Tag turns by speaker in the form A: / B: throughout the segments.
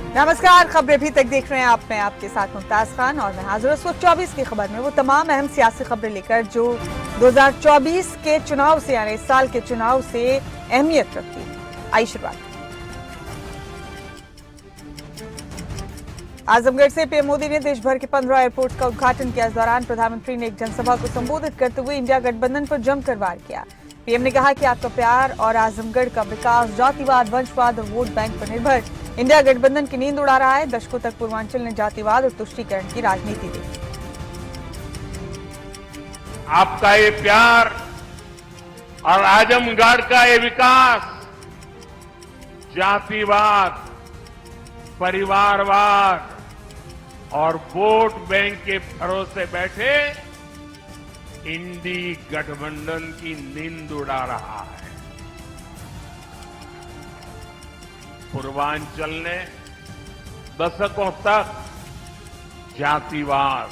A: नमस्कार, खबरें अभी तक देख रहे हैं आप। मैं आपके साथ मुमताज खान और मैं हाजिर 24 की खबर में वो तमाम अहम सियासी खबरें लेकर जो 2024 के चुनाव से यानी इस साल के चुनाव से अहमियत रखती है। आई शुरुआत। आजमगढ़ से पीएम मोदी ने देश भर के 15 एयरपोर्ट्स का उद्घाटन किया। इस दौरान प्रधानमंत्री ने एक जनसभा को संबोधित करते हुए इंडिया गठबंधन पर जमकर वार किया। पीएम ने कहा कि आपका प्यार और आजमगढ़ का विकास जातिवाद, वंशवाद और वोट बैंक पर निर्भर इंडिया गठबंधन की नींद उड़ा रहा है। दशकों तक पूर्वांचल ने जातिवाद और तुष्टीकरण की राजनीति देखी।
B: आपका ये प्यार और आजमगढ़ का ये विकास जातिवाद, परिवारवाद और वोट बैंक के भरोसे बैठे इंडी गठबंधन की नींद उड़ा रहा है। पूर्वांचल ने दशकों तक जातिवाद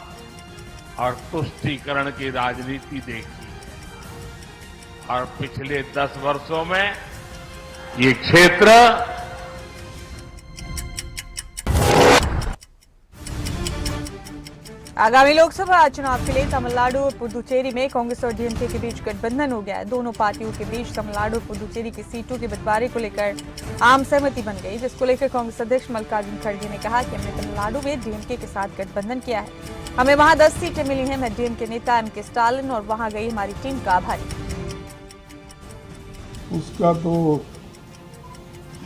B: और तुष्टीकरण की राजनीति देखी है और पिछले 10 वर्षों में ये क्षेत्र
A: आगामी लोकसभा चुनाव के लिए तमिलनाडु और पुदुचेरी में कांग्रेस और डीएमके के बीच गठबंधन हो गया है। दोनों पार्टियों के बीच तमिलनाडु और पुदुचेरी की सीटों के बंटवारे को लेकर आम सहमति बन गई, जिसको लेकर कांग्रेस अध्यक्ष मल्लिकार्जुन खड़गे ने कहा कि हमने तमिलनाडु में डीएमके के साथ गठबंधन किया है। हमें वहां 10 सीटें मिली हैं। मैं डीएमके नेता एमके स्टालिन और वहां गई हमारी टीम का आभारी।
C: उसका तो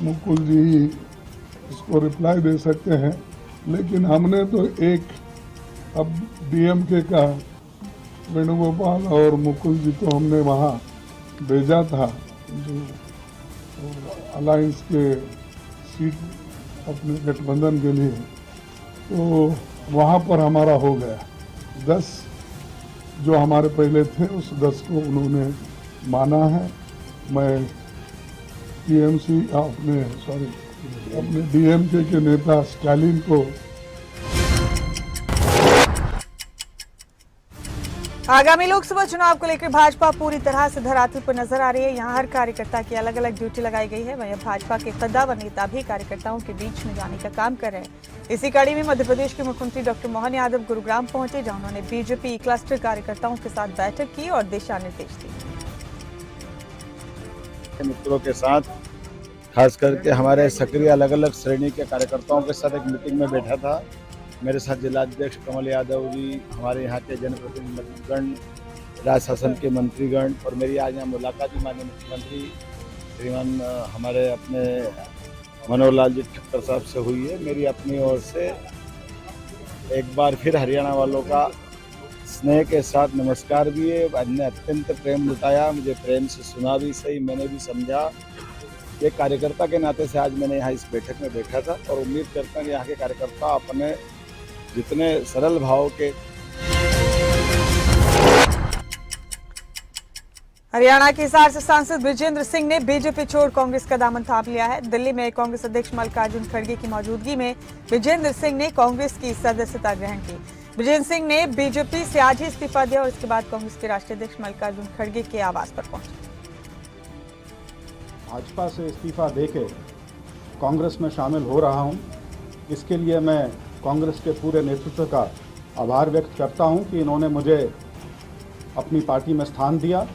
C: मुकुल जी इसको रिप्लाई दे सकते हैं, लेकिन हमने तो एक अब डीएमके का वेणुगोपाल और मुकुल जी को हमने वहाँ भेजा था जो अलायंस के सीट अपने गठबंधन के लिए, तो वहाँ पर हमारा हो गया। 10 जो हमारे पहले थे उस 10 को उन्होंने माना है। मैं टीएमसी अपने डीएमके के नेता स्टालिन को
A: आगामी लोकसभा चुनाव को लेकर भाजपा पूरी तरह से धरातल पर नजर आ रही है। यहाँ हर कार्यकर्ता की अलग अलग ड्यूटी लगाई गई है। वहीं भाजपा के कद्दावर नेता भी कार्यकर्ताओं के बीच में जाने का काम कर रहे हैं। इसी कड़ी में मध्य प्रदेश के मुख्यमंत्री डॉक्टर मोहन यादव गुरुग्राम पहुंचे, जहां उन्होंने बीजेपी क्लस्टर कार्यकर्ताओं के साथ बैठक की और दिशा निर्देश दिए।
D: मित्रों के साथ खास करके हमारे सक्रिय अलग अलग श्रेणी के कार्यकर्ताओं के साथ एक मीटिंग में बैठा था। मेरे साथ जिलाध्यक्ष कमल यादव जी, हमारे यहाँ के जनप्रतिनिधिगण, राज्य शासन के मंत्रीगण और मेरी आज यहाँ मुलाकात भी माननीय मुख्यमंत्री श्रीमान हमारे अपने मनोहर लाल जी ठक्कर साहब से हुई है। मेरी अपनी ओर से एक बार फिर हरियाणा वालों का स्नेह के साथ नमस्कार भी है। ने अत्यंत प्रेम लुटाया, मुझे प्रेम से सुना भी सही, मैंने भी समझा। एक कार्यकर्ता के नाते से आज मैंने यहाँ इस बैठक में बैठा था और उम्मीद करता हूँ कि यहाँ के कार्यकर्ता अपने जितने सरल भाव के।
A: हरियाणा के हिसार से सांसद ब्रिजेंद्र सिंह ने बीजेपी छोड़ कांग्रेस का दामन थाम लिया है। दिल्ली में कांग्रेस अध्यक्ष मल्लिकार्जुन खड़गे की मौजूदगी में ब्रिजेंद्र सिंह ने कांग्रेस की सदस्यता ग्रहण की। ब्रिजेंद्र सिंह ने बीजेपी से आज ही इस्तीफा दिया और इसके बाद कांग्रेस के राष्ट्रीय अध्यक्ष मल्लिकार्जुन खड़गे के आवास पर पहुंचे।
E: भाजपा से इस्तीफा देके कांग्रेस में शामिल हो रहा हूं। इसके लिए मैं कांग्रेस के पूरे नेतृत्व का आभार व्यक्त करता हूं कि इन्होंने मुझे अपनी पार्टी में स्थान दिया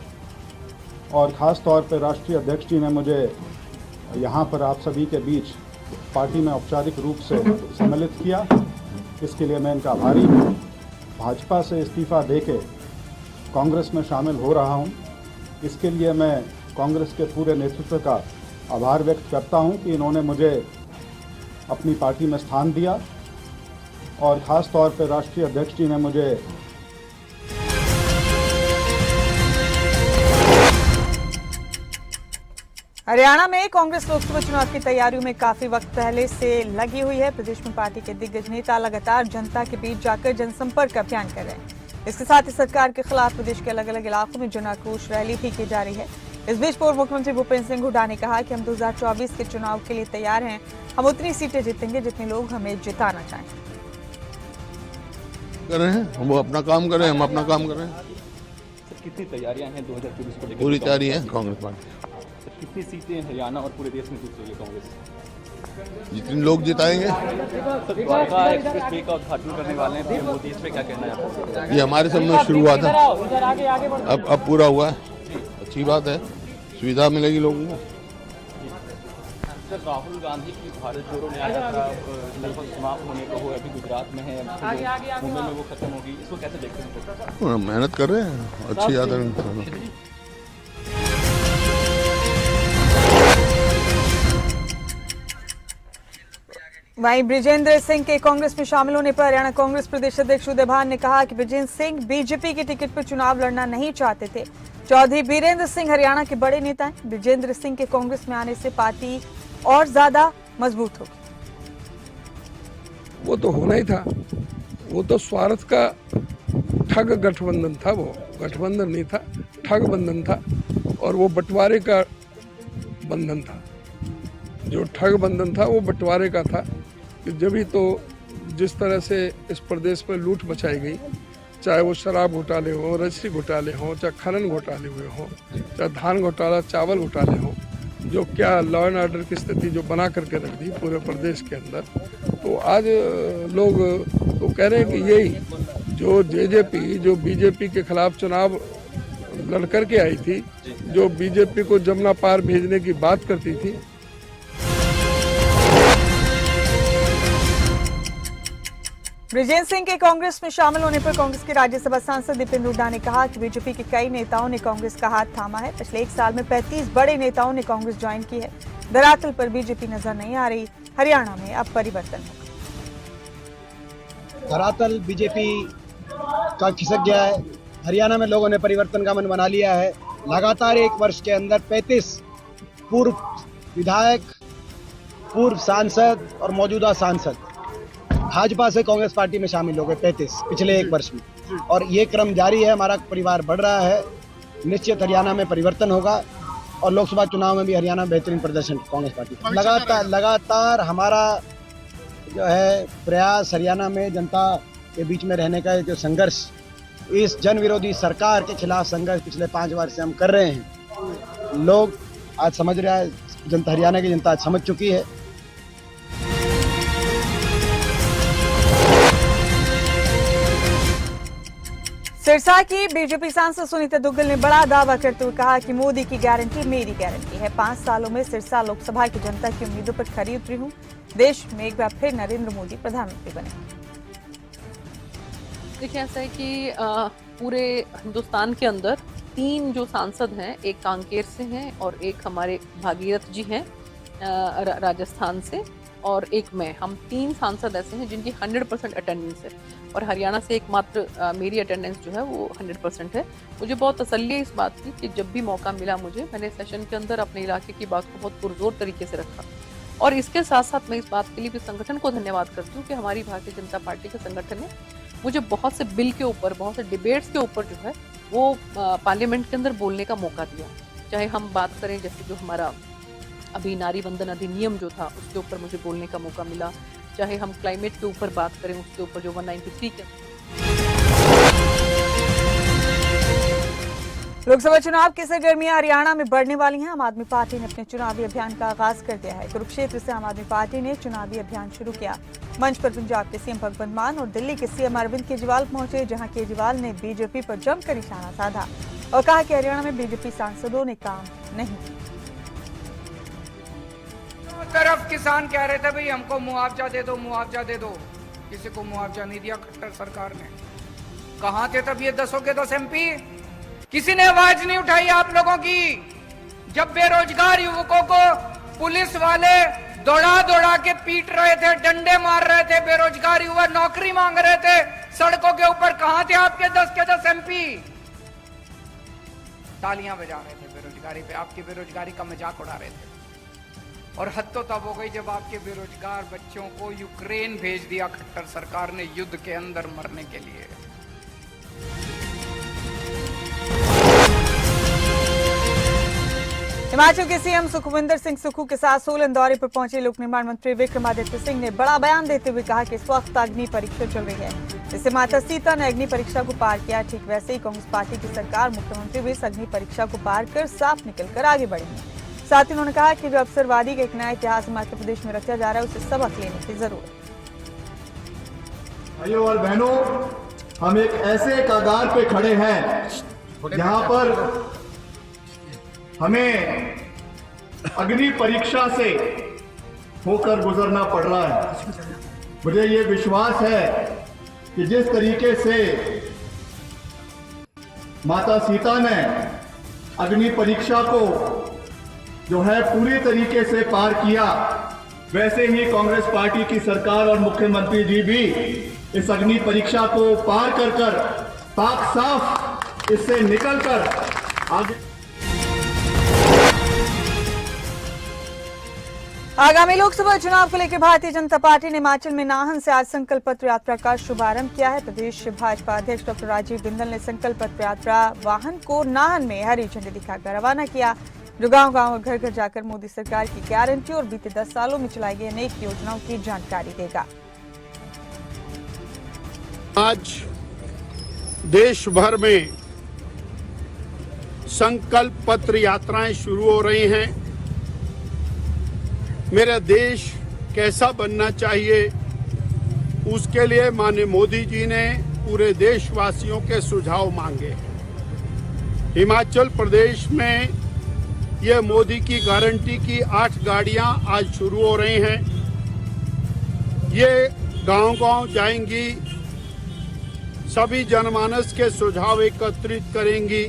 E: और ख़ास तौर पर राष्ट्रीय अध्यक्ष जी ने मुझे यहां पर आप सभी के बीच पार्टी में औपचारिक रूप से सम्मिलित किया। इसके लिए मैं इनका आभारी हूं। भाजपा से इस्तीफा देके कांग्रेस में शामिल हो रहा हूं। इसके लिए मैं कांग्रेस के पूरे नेतृत्व का आभार व्यक्त करता हूं कि इन्होंने मुझे अपनी पार्टी में स्थान दिया और ख़ास तौर पर राष्ट्रीय अध्यक्ष जी ने मुझे
A: हरियाणा में कांग्रेस लोकसभा चुनाव की तैयारियों में काफी वक्त पहले से लगी हुई है। प्रदेश में पार्टी के दिग्गज नेता लगातार जनता के बीच जाकर जनसंपर्क अभियान कर रहे हैं। इसके साथ ही सरकार के खिलाफ प्रदेश के अलग अलग इलाकों में जन आक्रोश रैली भी की जा रही है। इस बीच पूर्व मुख्यमंत्री भूपेंद्र सिंह हुड्डा ने कहा कि हम 2024 के चुनाव के लिए तैयार हैं। हम उतनी सीटें जीतेंगे जितने लोग हमें जिताना चाहें।
F: कर रहे हैं, वो अपना काम कर रहे हैं, हम अपना काम कर रहे हैं।
G: सर कितनी तैयारियां हैं 2024 को लेकर?
F: पूरी तैयारी है कांग्रेस पार्टी।
G: कितनी सीटें हरियाणा और पूरे देश में जीत रही है कांग्रेस?
F: जितने लोग जिताएंगे।
G: द्वारका एक्सप्रेस वे का उद्घाटन करने वाले हैं पीएम मोदी, इस पे क्या कहना है आपको?
F: ये हमारे समय में शुरू हुआ था, अब पूरा हुआ है। अच्छी बात है, सुविधा मिलेगी लोगों को।
G: सर, राहुल गांधी की भारत जोड़ो न्याय यात्रा लगभग समाप्त होने को हो, अभी गुजरात में है, मुंबई में वो खत्म होगी, इसको कैसे देखते हैं?
F: मेहनत कर रहे हैं, अच्छी यात्रा है।
A: वहीं बृजेंद्र सिंह के कांग्रेस में शामिल होने पर हरियाणा कांग्रेस प्रदेश अध्यक्ष उदय भान ने कहा कि बृजेंद्र सिंह बीजेपी के टिकट पर चुनाव लड़ना नहीं चाहते थे। चौधरी बीरेंद्र सिंह हरियाणा के बड़े नेता हैं। बृजेंद्र सिंह के कांग्रेस में आने से पार्टी और ज्यादा मजबूत होगी।
H: वो तो होना ही था, वो तो स्वार्थ का ठग गठबंधन था, वो गठबंधन नहीं था, ठग बंधन था और वो बंटवारे का बंधन था। जो ठग बंधन था वो बंटवारे का था कि जब ही तो जिस तरह से इस प्रदेश में लूट मचाई गई, चाहे वो शराब घोटाले हो, रजिस्ट्री घोटाले हो, चाहे खनन घोटाले हुए हो, चाहे धान घोटाला, चावल घोटाले हो, जो क्या लॉ एंड ऑर्डर की स्थिति जो बना करके रख दी पूरे प्रदेश के अंदर, तो आज लोग तो कह रहे हैं कि यही जो जेजेपी जो बीजेपी के खिलाफ चुनाव लड़ करके आई थी, जो बीजेपी को जमुना पार भेजने की बात करती थी,
A: बृजेंद्र सिंह के कांग्रेस में शामिल होने पर कांग्रेस के राज्यसभा सांसद दीपेंद्र हुड्डा ने कहा कि बीजेपी के कई नेताओं ने कांग्रेस का हाथ थामा है। पिछले एक साल में 35 बड़े नेताओं ने कांग्रेस ज्वाइन की है। धरातल पर बीजेपी नजर नहीं आ रही। हरियाणा में अब परिवर्तन होगा।
I: धरातल बीजेपी का खिसक गया है। हरियाणा में लोगों ने परिवर्तन का मन बना लिया है। लगातार एक वर्ष के अंदर 35 पूर्व विधायक, पूर्व सांसद और मौजूदा सांसद भाजपा से कांग्रेस पार्टी में शामिल हो गए 35 पिछले एक वर्ष में, और ये क्रम जारी है। हमारा परिवार बढ़ रहा है। निश्चित हरियाणा में परिवर्तन होगा और लोकसभा चुनाव में भी हरियाणा बेहतरीन प्रदर्शन कांग्रेस पार्टी। लगातार हमारा जो है प्रयास हरियाणा में जनता के बीच में रहने का जो संघर्ष, इस जन विरोधी सरकार के खिलाफ संघर्ष पिछले 5 वर्ष से हम कर रहे हैं। लोग आज समझ रहा है, जनता, हरियाणा की जनता आज समझ चुकी है।
A: सिरसा की बीजेपी सांसद सुनीता दुग्गल ने बड़ा दावा करते हुए कहा कि मोदी की गारंटी मेरी गारंटी है। 5 सालों में सिरसा लोकसभा की जनता की उम्मीदों पर खरी उतरी हूं। देश में एक बार फिर नरेंद्र मोदी प्रधानमंत्री बने।
J: देखिए, ऐसा है कि पूरे हिंदुस्तान के अंदर 3 जो सांसद हैं, एक कांकेर से हैं और एक हमारे भागीरथ जी हैं राजस्थान से, और एक मैं, हम 3 सांसद ऐसे हैं जिनकी 100% अटेंडेंस है, और हरियाणा से एकमात्र मेरी अटेंडेंस जो है वो 100% है। मुझे बहुत तसल्ली है इस बात की कि जब भी मौका मिला मुझे, मैंने सेशन के अंदर अपने इलाके की बात को बहुत पुरजोर तरीके से रखा। और इसके साथ साथ मैं इस बात के लिए भी संगठन को धन्यवाद करती हूँ कि हमारी भारतीय जनता पार्टी के संगठन ने मुझे बहुत से बिल के ऊपर, बहुत से डिबेट्स के ऊपर जो है वो पार्लियामेंट के अंदर बोलने का मौका दिया। चाहे हम बात करें जैसे जो हमारा अभी नारी वंदन अधिनियम जो था उसके ऊपर मुझे बोलने का मौका मिला, चाहे हम क्लाइमेट के ऊपर बात करें उसके ऊपर जो 193 के
A: लोकसभा चुनाव की सरगर्मियां हरियाणा में बढ़ने वाली हैं। आम आदमी पार्टी ने अपने चुनावी अभियान का आगाज कर दिया है। कुरुक्षेत्र से आम आदमी पार्टी ने चुनावी अभियान शुरू किया। मंच पर पंजाब के सीएम भगवंत मान और दिल्ली के सीएम अरविंद केजरीवाल पहुंचे, जहां केजरीवाल ने बीजेपी पर जमकर निशाना साधा और कहा कि हरियाणा में बीजेपी सांसदों ने काम नहीं किया।
K: तरफ किसान कह रहे थे भाई हमको मुआवजा दे दो, मुआवजा दे दो। किसी को मुआवजा नहीं दिया खट्टर सरकार ने। कहां थे तब ये 10 के 10 MP? किसी ने आवाज नहीं उठाई आप लोगों की। जब बेरोजगार युवकों को पुलिस वाले दौड़ा दौड़ा के पीट रहे थे, डंडे मार रहे थे, बेरोजगार युवा नौकरी मांग रहे थे सड़कों के ऊपर, कहां थे आपके 10 के 10 MP? तालियां बजा रहे थे बेरोजगारी पे, आपकी बेरोजगारी का मजाक उड़ा रहे थे। और हद तो तब हो गई जब आपके बेरोजगार बच्चों को यूक्रेन भेज दिया खट्टर सरकार ने युद्ध के अंदर मरने के लिए।
A: हिमाचल के सीएम सुखविंदर सिंह सुक्खू के साथ सोलन दौरे पर पहुंचे लोक निर्माण मंत्री विक्रमादित्य सिंह ने बड़ा बयान देते हुए कहा कि इस वक्त अग्नि परीक्षा चल रही है, जिससे माता सीता ने अग्नि परीक्षा को पार किया। ठीक वैसे ही कांग्रेस पार्टी की सरकार, मुख्यमंत्री भी इस अग्नि परीक्षा को पार कर साफ निकलकर आगे बढ़ेंगे। साथ ही उन्होंने कहा कि जो अवसरवादी का एक नया इतिहास हिमाचल प्रदेश में रचा जा रहा है, उसे सबक लेने की जरूरत है।
L: भाइयों और बहनों, हम एक ऐसे कगार पे खड़े हैं जहां पर हमें अग्नि परीक्षा से होकर गुजरना पड़ रहा है। मुझे ये विश्वास है कि जिस तरीके से माता सीता ने अग्नि परीक्षा को जो है पूरी तरीके से पार किया, वैसे ही कांग्रेस पार्टी की सरकार और मुख्यमंत्री जी भी इस अग्नि परीक्षा को पार कर पाक साफ इससे निकलकर आगे।
A: आगामी लोकसभा चुनाव को लेकर भारतीय जनता पार्टी ने हिमाचल में नाहन से आज संकल्प पत्र यात्रा का शुभारंभ किया है। प्रदेश भाजपा अध्यक्ष डॉक्टर राजीव बिंदल ने संकल्प पत्र यात्रा वाहन को नाहन में हरी झंडी दिखाकर रवाना किया, जो गांव-गांव और घर-घर जाकर मोदी सरकार की गारंटी और बीते 10 सालों में चलाई गई अनेक योजनाओं की जानकारी देगा।
M: आज देश भर में संकल्प पत्र यात्राएं शुरू हो रही हैं। मेरा देश कैसा बनना चाहिए, उसके लिए माननीय मोदी जी ने पूरे देशवासियों के सुझाव मांगे। हिमाचल प्रदेश में ये मोदी की गारंटी की 8 गाड़ियां आज शुरू हो रही हैं। ये गांव-गांव जाएंगी, सभी जनमानस के सुझाव एकत्रित करेंगी।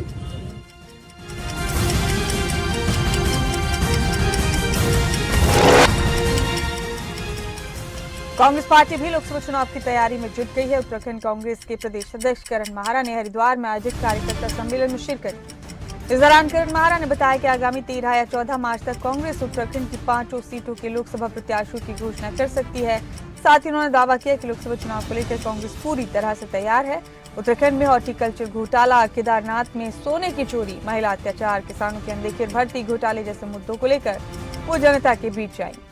A: कांग्रेस पार्टी भी लोकसभा चुनाव की तैयारी में जुट गई है। उत्तराखंड कांग्रेस के प्रदेश अध्यक्ष करण माहरा ने हरिद्वार में आयोजित कार्यकर्ता सम्मेलन में शिरकत की। इस दौरान करण माहरा ने बताया कि आगामी 13 या 14 मार्च तक कांग्रेस उत्तराखंड की 5 सीटों के लोकसभा प्रत्याशियों की घोषणा कर सकती है। साथ ही उन्होंने दावा किया कि लोकसभा चुनाव को लेकर कांग्रेस पूरी तरह से तैयार है। उत्तराखंड में हॉर्टिकल्चर घोटाला, केदारनाथ में सोने की चोरी, महिला अत्याचार, किसानों की अनदेखी और भर्ती घोटाले जैसे मुद्दों को लेकर वो जनता के बीच जाएंगे।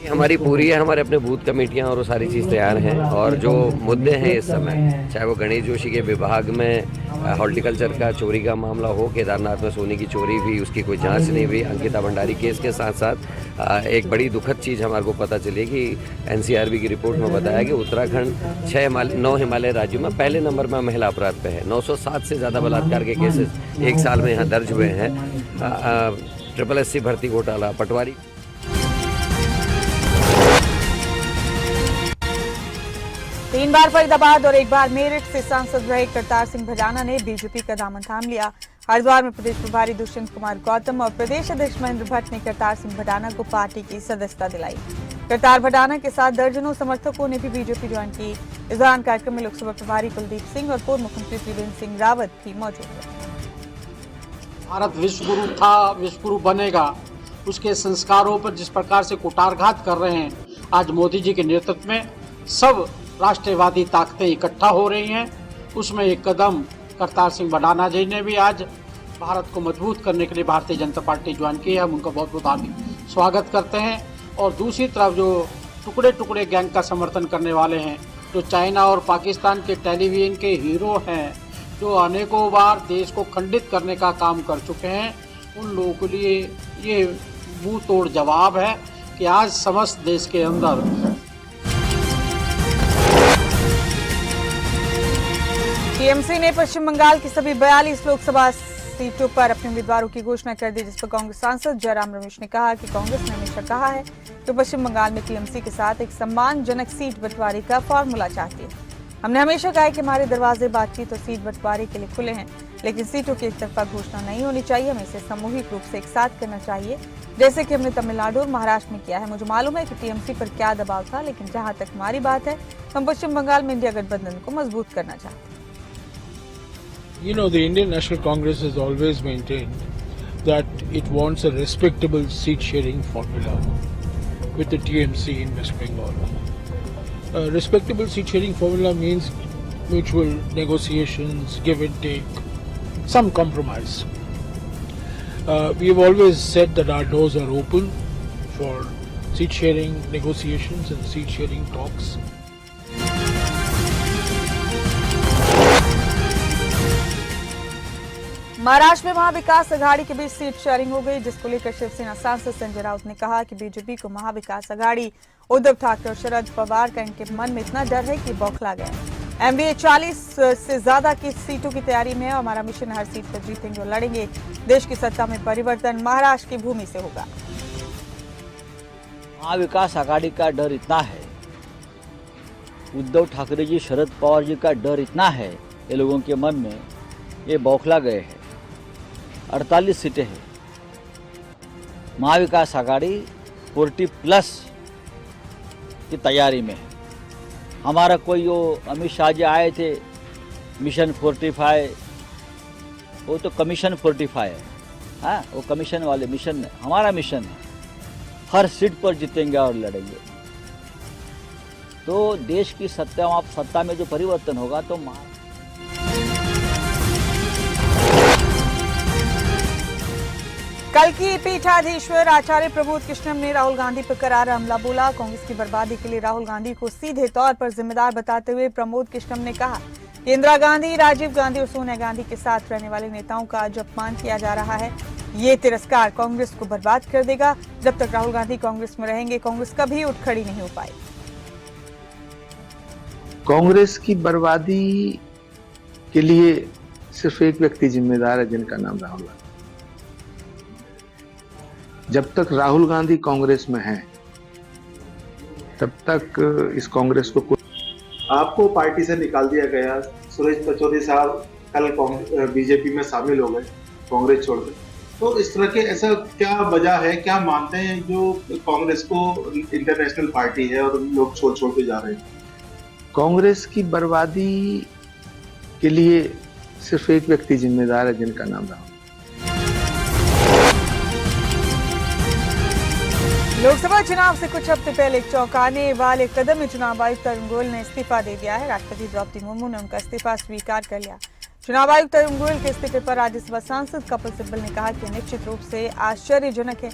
N: हमारी पूरी है, हमारे अपने बूथ कमेटियां और वो सारी चीज़ तैयार हैं। और जो मुद्दे हैं इस समय, चाहे वो गणेश जोशी के विभाग में हॉर्टिकल्चर का चोरी का मामला हो, केदारनाथ में सोने की चोरी भी, उसकी कोई जांच नहीं हुई, अंकिता भंडारी केस के साथ साथ एक बड़ी दुखद चीज़ हमारे को पता चली कि NCRB की रिपोर्ट में बताया कि उत्तराखंड 9 हिमालय राज्यों में पहले नंबर में महिला अपराध पे है। 907 से ज़्यादा बलात्कार के केसेस एक साल में यहाँ दर्ज हुए हैं। SSSC भर्ती घोटाला, पटवारी।
A: तीन बार फरीदाबाद और एक बार मेरठ से सांसद रहे करतार सिंह भडाना ने बीजेपी का दामन थाम लिया। हरिद्वार में प्रदेश प्रभारी दुष्यंत कुमार गौतम और प्रदेश अध्यक्ष महेंद्र भट्ट ने करतार सिंह भडाना को पार्टी की सदस्यता दिलाई। करतार भडाना के साथ दर्जनों समर्थकों ने भी बीजेपी ज्वाइन की। इस दौरान कार्यक्रम में लोकसभा प्रभारी कुलदीप सिंह और पूर्व मुख्यमंत्री त्रिवेंद्र सिंह रावत भी मौजूद थे।
O: भारत विश्वगुरु था, विश्वगुरु बनेगा, उसके संस्कारों पर जिस प्रकार से कुठारघात कर रहे हैं, आज मोदी जी के नेतृत्व में सब राष्ट्रवादी ताकतें इकट्ठा हो रही हैं। उसमें एक कदम करतार सिंह भडाना जी ने भी आज भारत को मजबूत करने के लिए भारतीय जनता पार्टी ज्वाइन की है। हम उनका बहुत बहुत हार्दिक स्वागत करते हैं। और दूसरी तरफ जो टुकड़े टुकड़े गैंग का समर्थन करने वाले हैं, जो चाइना और पाकिस्तान के टेलीविजन के हीरो हैं, जो अनेकों बार देश को खंडित करने का काम कर चुके हैं, उन लोगों के लिए ये मुंह तोड़ जवाब है कि आज समस्त देश के अंदर
A: टीएमसी ने पश्चिम बंगाल की सभी 42 लोकसभा सीटों पर अपने उम्मीदवारों की घोषणा कर दी, जिस पर कांग्रेस सांसद जयराम रमेश ने कहा कि कांग्रेस ने हमेशा कहा है कि बंगाल बंगाल में टीएमसी के साथ एक सम्मानजनक सीट बंटवारे का फॉर्मूला चाहती है। हमने हमेशा कहा है कि हमारे दरवाजे बातचीत और सीट बंटवारे के लिए खुले हैं, लेकिन सीटों की एक तरफा घोषणा नहीं होनी चाहिए। हमें इसे सामूहिक रूप से एक साथ करना चाहिए, जैसे कि हमने तमिलनाडु और महाराष्ट्र में किया है। मुझे मालूम है कि टीएमसी पर क्या दबाव था, लेकिन जहां तक हमारी बात है, हम पश्चिम बंगाल में इंडिया गठबंधन को मजबूत करना चाहते हैं।
P: You know, the Indian National Congress has always maintained that it wants a respectable seat-sharing formula with the TMC in West Bengal. A respectable seat-sharing formula means mutual negotiations, give and take, some compromise. We have always said that our doors are open for seat-sharing negotiations and seat-sharing talks.
A: Maharashtra में महाविकास आघाड़ी के बीच seat sharing हो गई, जिसको लेकर शिवसेना सांसद संजय राउत ने कहा कि बीजेपी को महाविकास आघाड़ी उद्धव ठाकरे और शरद पवार का इनके मन में इतना डर है कि बौखला गए। एमवीए 40 से ज्यादा की सीटों की तैयारी में है। हमारा मिशन हर सीट पर जीतेंगे और लड़ेंगे। देश की सत्ता में परिवर्तन महाराष्ट्र की भूमि से होगा।
Q: महाविकास आघाड़ी का डर इतना है, उद्धव ठाकरे जी, शरद पवार जी का डर इतना है ये लोगों के मन में, ये बौखला गए हैं। 48 सीटें हैं। महाविकास आघाड़ी 40+ की तैयारी में है। हमारा कोई वो अमित शाह जी आए थे मिशन 45, वो तो कमीशन 45 है। हाँ, वो कमीशन वाले मिशन है, हमारा मिशन है हर सीट पर जीतेंगे और लड़ेंगे। तो देश की सत्ता में जो परिवर्तन होगा तो
A: कल की पीठाधीश्वर आचार्य प्रमोद कृष्णम ने राहुल गांधी पर करारा हमला बोला। कांग्रेस की बर्बादी के लिए राहुल गांधी को सीधे तौर पर जिम्मेदार बताते हुए प्रमोद कृष्णम ने कहा कि इंदिरा गांधी, राजीव गांधी और सोनिया गांधी के साथ रहने वाले नेताओं का आज अपमान किया जा रहा है। ये तिरस्कार कांग्रेस को बर्बाद कर देगा। जब तक राहुल गांधी कांग्रेस में रहेंगे, कांग्रेस कभी उठ खड़ी नहीं हो पाई।
R: कांग्रेस की बर्बादी के लिए सिर्फ एक व्यक्ति जिम्मेदार है, जिनका नाम राहुल गांधी। जब तक राहुल गांधी कांग्रेस में हैं, तब तक इस कांग्रेस को
S: आपको पार्टी से निकाल दिया गया। सुरेश पचौरी साहब कल बीजेपी में शामिल हो गए, कांग्रेस छोड़ गए। तो इस तरह के ऐसा क्या वजह है, क्या मानते हैं जो कांग्रेस को इंटरनेशनल पार्टी है और लोग छोड़ के जा रहे हैं?
R: कांग्रेस की बर्बादी के लिए सिर्फ एक व्यक्ति जिम्मेदार है, जिनका नाम राहुल।
A: लोकसभा चुनाव से कुछ हफ्ते पहले एक चौंकाने वाले कदम में चुनाव आयुक्त अरुण गोयल ने इस्तीफा दे दिया है। राष्ट्रपति द्रौपदी मुर्मू ने उनका इस्तीफा स्वीकार कर लिया। चुनाव आयुक्त अरुण गोयल के इस्तीफे पर राज्यसभा सांसद कपिल सिब्बल ने कहा कि निश्चित रूप से आश्चर्यजनक है।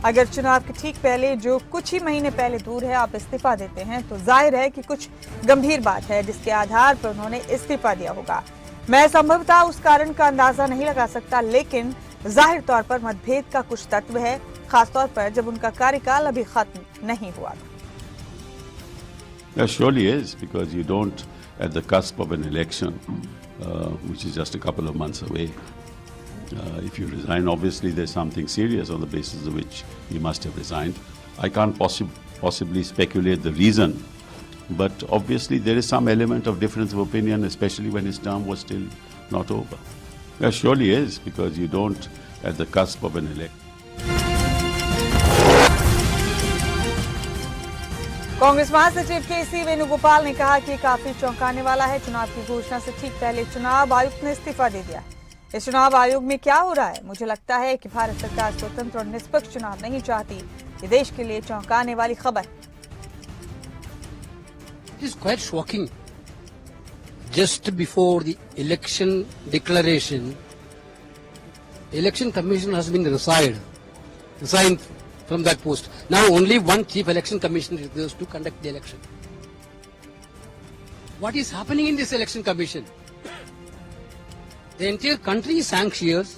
A: अगर चुनाव के ठीक पहले, जो कुछ ही महीने पहले दूर है, आप इस्तीफा देते हैं तो जाहिर है कि कुछ गंभीर बात है, जिसके आधार पर उन्होंने इस्तीफा दिया होगा। मैं संभवतः उस कारण का अंदाजा नहीं लगा सकता, लेकिन जाहिर तौर पर मतभेद का कुछ तत्व है, खासतौर पर जब उनका कार्यकाल अभी खत्म नहीं हुआ।
T: There surely is, because you don't, at the cusp of an election, which is just a couple of months away, if you resign, obviously there's something serious on the basis of which you must have resigned. I can't possibly speculate the reason, but obviously there is some element of difference of opinion, especially when his term was still not over. There surely is, because you don't, at the cusp of an election.
A: Congress महासचिव KC. Venugopal ने कहा कि काफी चौंकाने वाला है। चुनाव की घोषणा से ठीक पहले चुनाव आयुक्त ने इस्तीफा दे दिया। इस चुनाव आयोग में क्या हो रहा है? मुझे लगता है कि भारत सरकार स्वतंत्र और निष्पक्ष चुनाव नहीं चाहती। ये देश के लिए चौंकाने वाली खबर।
U: It is quite shocking. Just before the election declaration, Election Commission has been resigned from that post. Now only one chief election commissioner is to conduct the election. What is happening in this election commission? The entire country is anxious.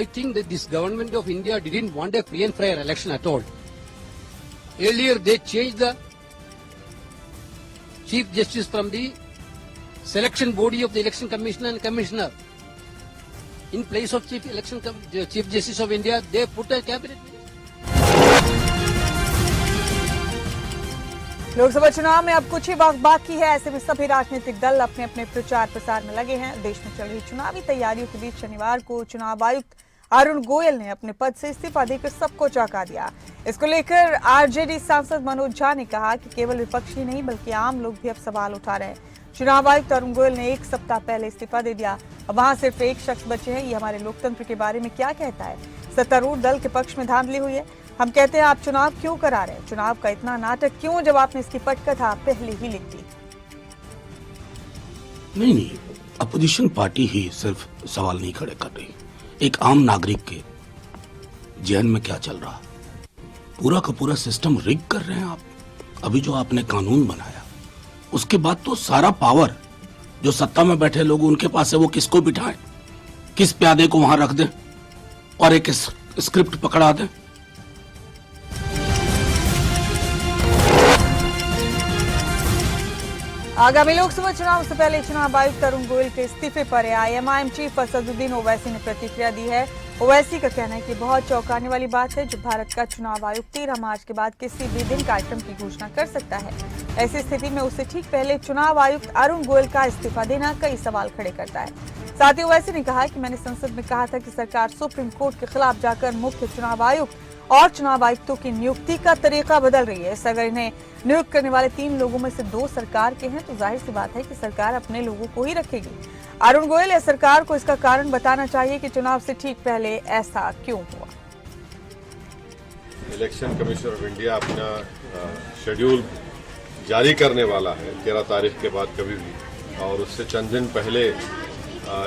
U: I think that this government of India didn't want a free and fair election at all. Earlier they changed the chief justice from the selection body of the election commission and commissioner. In place of chief justice of India, they put a cabinet minister.
A: Lok Sabha चुनाव में अब कुछ ही वक्त बाकी है। ऐसे में सभी राजनीतिक दल अपने अपने प्रचार प्रसार में लगे हैं। देश में चल रही चुनावी तैयारियों के बीच शनिवार को चुनाव आयुक्त अरुण गोयल ने अपने पद से इस्तीफा देकर सबको चौंका दिया। इसको लेकर आरजेडी सांसद मनोज झा ने कहा कि केवल विपक्षी नहीं, बल्कि आम लोग भी अब सवाल उठा रहे हैं। चुनाव आयुक्त अरुण गोयल ने एक सप्ताह पहले इस्तीफा दे दिया। अब वहां सिर्फ एक शख्स बचे हैं। ये हमारे लोकतंत्र के बारे में क्या कहता है? सत्तारूढ़ दल के पक्ष में धांधली हुई है। हम कहते हैं, आप चुनाव क्यों करा रहे हैं? चुनाव का इतना नाटक क्यों, जब आपने इसकी पटकथा पहले ही लिख दी?
V: नहीं, अपोजिशन पार्टी ही सिर्फ सवाल नहीं खड़े कर रही। एक आम नागरिक के जहन में क्या चल रहा, पूरा का पूरा सिस्टम रिग कर रहे हैं आप। अभी जो आपने कानून बनाया, उसके बाद तो सारा पावर जो सत्ता में बैठे लोग उनके पास है वो किसको बिठाएं, किस प्यादे को वहां रख दें और एक स्क्रिप्ट पकड़ा दें।
A: आगामी लोकसभा चुनाव से पहले चुनाव आयुक्त अरुण गोयल के इस्तीफे पर एआईएमआईएम चीफ असदुद्दीन ओवैसी ने प्रतिक्रिया दी है। ओवैसी का कहना है कि बहुत चौंकाने वाली बात है जो भारत का चुनाव आयोग 13 मार्च के बाद किसी भी दिन कार्यक्रम की घोषणा कर सकता है। ऐसी स्थिति में उससे ठीक पहले चुनाव आयुक्त अरुण गोयल का इस्तीफा देना कई सवाल खड़े करता है। साथ ही ओवैसी ने कहा कि मैंने संसद में कहा था कि सरकार सुप्रीम कोर्ट के खिलाफ जाकर मुख्य चुनाव आयुक्त और चुनाव आयुक्तों की नियुक्ति का तरीका बदल रही है। अगर इन्हें नियुक्त करने वाले 3 लोगों में से 2 सरकार के हैं तो जाहिर सी बात है कि सरकार अपने लोगों को ही रखेगी। अरुण गोयल या सरकार को इसका कारण बताना चाहिए कि चुनाव से ठीक पहले ऐसा क्यों हुआ।
B: इलेक्शन कमीशन ऑफ इंडिया अपना शेड्यूल जारी करने वाला है 13 तारीख के बाद कभी भी, और उससे चंद दिन पहले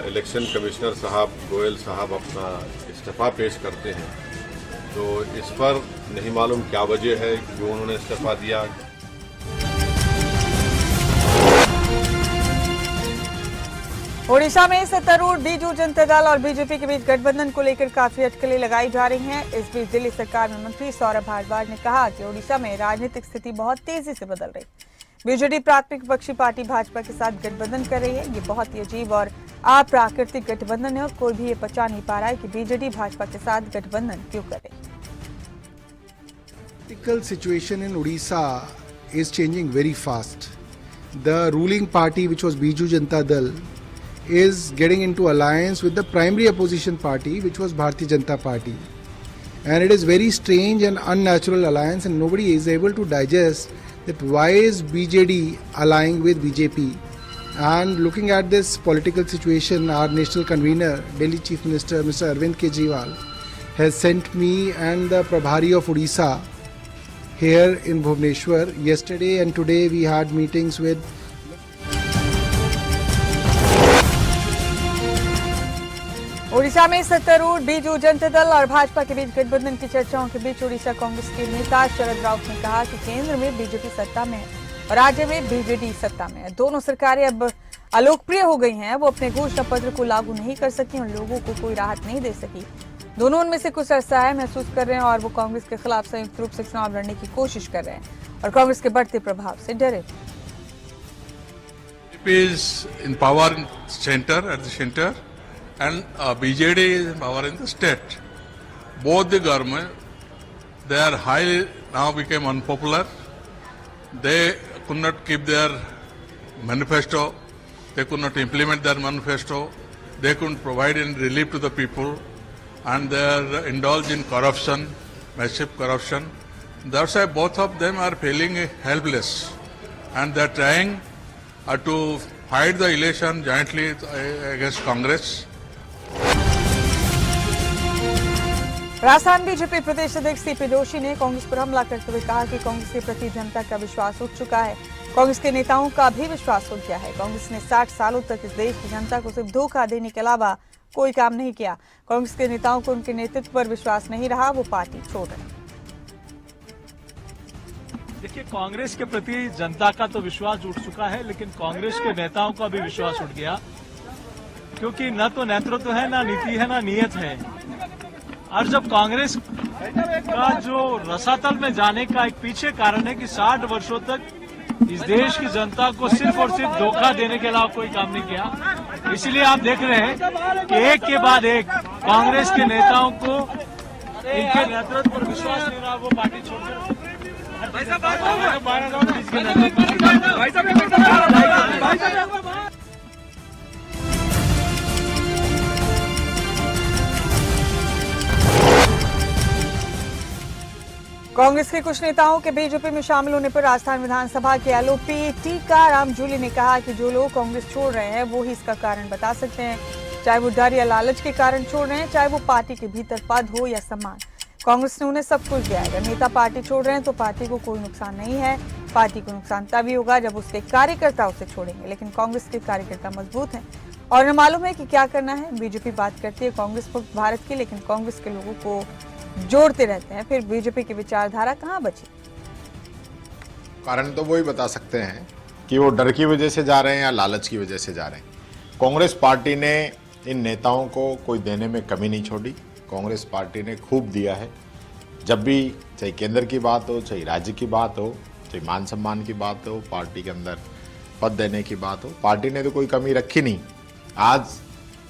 B: इलेक्शन कमिश्नर साहब गोयल साहब अपना इस्तीफा पेश करते हैं। तो इस पर नहीं मालूम क्या वजह है क्यों उन्होंने इस्तीफा दिया।
A: ओडिशा में सत्तारूढ़ बीजू जनता दल और बीजेपी के बीच गठबंधन को लेकर काफी अटकलें लगाई जा रही हैं। इस बीच दिल्ली सरकार में मंत्री सौरभ भारद्वाज ने कहा कि ओडिशा में राजनीतिक स्थिति बहुत तेजी से बदल रही। बीजेडी प्राथमिक विपक्षी पार्टी भाजपा के साथ गठबंधन कर रही है। ये बहुत ही अजीब और अप्राकृतिक गठबंधन है और कोई भी ये पचा नहीं पा रहा है कि बीजेडी भाजपा के साथ गठबंधन क्यों करे।
C: Political situation in Odisha is changing very fast. The ruling party, which was Biju Janata Dal, is getting into alliance with the primary opposition party, which was Bharatiya Janata Party. And it is very strange and unnatural alliance, and nobody is able to digest that why is BJD allying with BJP. And looking at this political situation, our national convener, Delhi Chief Minister Mr. Arvind Kejriwal, has sent me and the Prabhari of Odisha here in Bhubaneswar. Yesterday and today we had meetings with
A: Odisha में सत्तारूढ़ बीजू जनता दल और भाजपा के बीच गठबंधन की चर्चाओं के बीच ओडिशा कांग्रेस के नेता शरद राउत ने कहा कि केंद्र में बीजेपी सत्ता में है और राज्य में बीजेडी सत्ता में है। दोनों सरकारें अब अलोकप्रिय हो गई हैं। वो अपने घोषणा पत्र को लागू नहीं कर सकी और लोगों को कोई राहत नहीं दे सकी। दोनों उनमें से कुछ असहाय महसूस कर रहे हैं और वो कांग्रेस के खिलाफ संयुक्त रूप से चुनाव लड़ने की कोशिश कर रहे हैं और कांग्रेस के बढ़ते प्रभाव से डरे।
W: And BJD is in power in the state. Both the government, they are highly now became unpopular. They could not keep their manifesto. They could not implement their manifesto. They couldn't provide any relief to the people, and they are indulged in corruption, massive corruption. That's why both of them are feeling helpless, and they are trying to fight the election jointly against Congress.
A: Rajasthan BJP प्रदेश अध्यक्ष CP Joshi ने कांग्रेस पर हमला करते हुए कहा कि कांग्रेस के प्रति जनता का विश्वास उठ चुका है। कांग्रेस के नेताओं का भी विश्वास उठ गया है। कांग्रेस ने 60 सालों तक इस देश की जनता को सिर्फ धोखा देने के अलावा कोई काम नहीं किया। कांग्रेस के नेताओं को उनके नेतृत्व पर विश्वास नहीं रहा, वो पार्टी छोड़ रहे।
X: देखिए, कांग्रेस के प्रति जनता का तो विश्वास उठ चुका है, लेकिन कांग्रेस के नेताओं का भी विश्वास उठ गया, क्योंकि न तो नेतृत्व है, न नीति है, न नीयत है। और जब कांग्रेस का जो रसातल में जाने का एक पीछे कारण है कि 60 वर्षों तक इस देश की जनता को सिर्फ और सिर्फ धोखा देने के अलावा कोई काम नहीं किया। इसलिए आप देख रहे हैं कि एक के बाद एक कांग्रेस के नेताओं को इनके नेतृत्व पर विश्वास नहीं रहा, वो पार्टी छोड़कर
A: कांग्रेस के कुछ नेताओं के बीजेपी में शामिल होने पर राजस्थान विधानसभा के एलओपी टीका राम जूली ने कहा कि जो लोग कांग्रेस छोड़ रहे हैं वो ही इसका कारण बता सकते हैं, चाहे वो डर या लालच के कारण छोड़ रहे हैं, चाहे वो पार्टी के भीतर पद हो या सम्मान। कांग्रेस ने उन्हें सब कुछ दिया है। अगर नेता पार्टी छोड़ रहे हैं तो पार्टी को कोई नुकसान नहीं है। पार्टी को नुकसान तभी होगा जब उसके कार्यकर्ता उसे छोड़ेंगे, लेकिन कांग्रेस के कार्यकर्ता मजबूत हैं और उन्हें मालूम है कि क्या करना है। बीजेपी बात करती है कांग्रेस मुक्त भारत की, लेकिन कांग्रेस के लोगों को जोड़ते रहते हैं। फिर बीजेपी की विचारधारा कहां बची?
Y: कारण तो वो ही बता सकते हैं
D: कि वो डर की वजह से जा रहे हैं या लालच की वजह से जा रहे हैं। कांग्रेस पार्टी ने इन नेताओं को कोई देने में कमी नहीं छोड़ी। कांग्रेस पार्टी ने खूब दिया है। जब भी चाहे केंद्र की बात हो, चाहे राज्य की बात हो, चाहे मान सम्मान की बात हो, पार्टी के अंदर पद देने की बात हो, पार्टी ने तो कोई कमी रखी नहीं। आज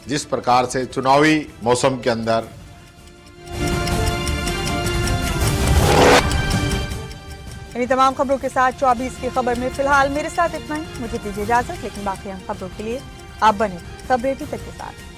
D: जिस प्रकार से चुनावी मौसम के अंदर
A: इन तमाम खबरों के साथ 24 की खबर में फिलहाल मेरे साथ इतना ही। मुझे दीजिए इजाजत, लेकिन बाकी हम खबरों के लिए आप बने खबरें भी तक के साथ।